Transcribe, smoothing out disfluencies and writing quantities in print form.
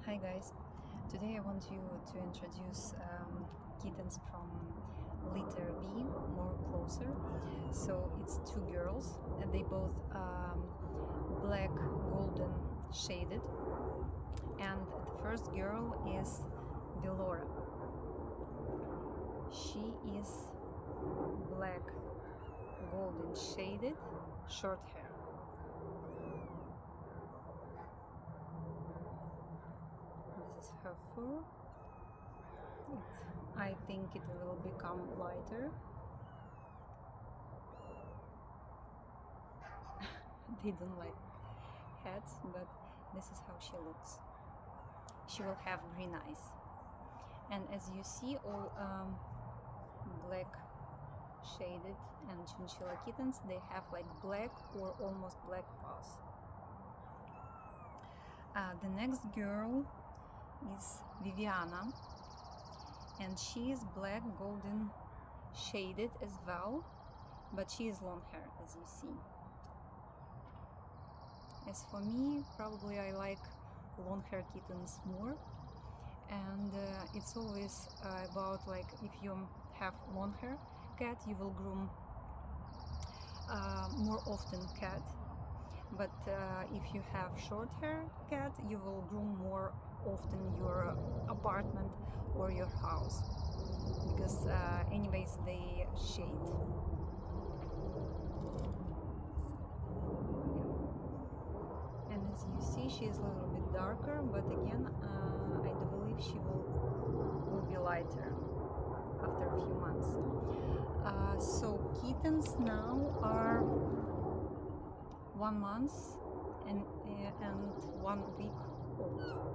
Hi guys, today I want you to introduce kittens from litter B more closer. So it's two girls and they both black golden shaded, and the first girl is Velora. She is black golden shaded, short hair. This is her fur. I think it will become lighter. They don't like hats, but this is how she looks. She will have green eyes, and as you see, all black shaded and chinchilla kittens, they have like black or almost black paws. The next girl is Viviana, and she is black golden shaded as well, but she is long hair, as you see. As for me, probably I like long hair kittens more, and it's always about, like, if you have long hair cat, you will groom more often cat, but if you have short hair cat, you will groom more often your apartment or your house, because anyways they shade. And as you see, she is a little bit darker, but again I do believe she will be lighter after a few months. So kittens now are 1 month and 1 week old.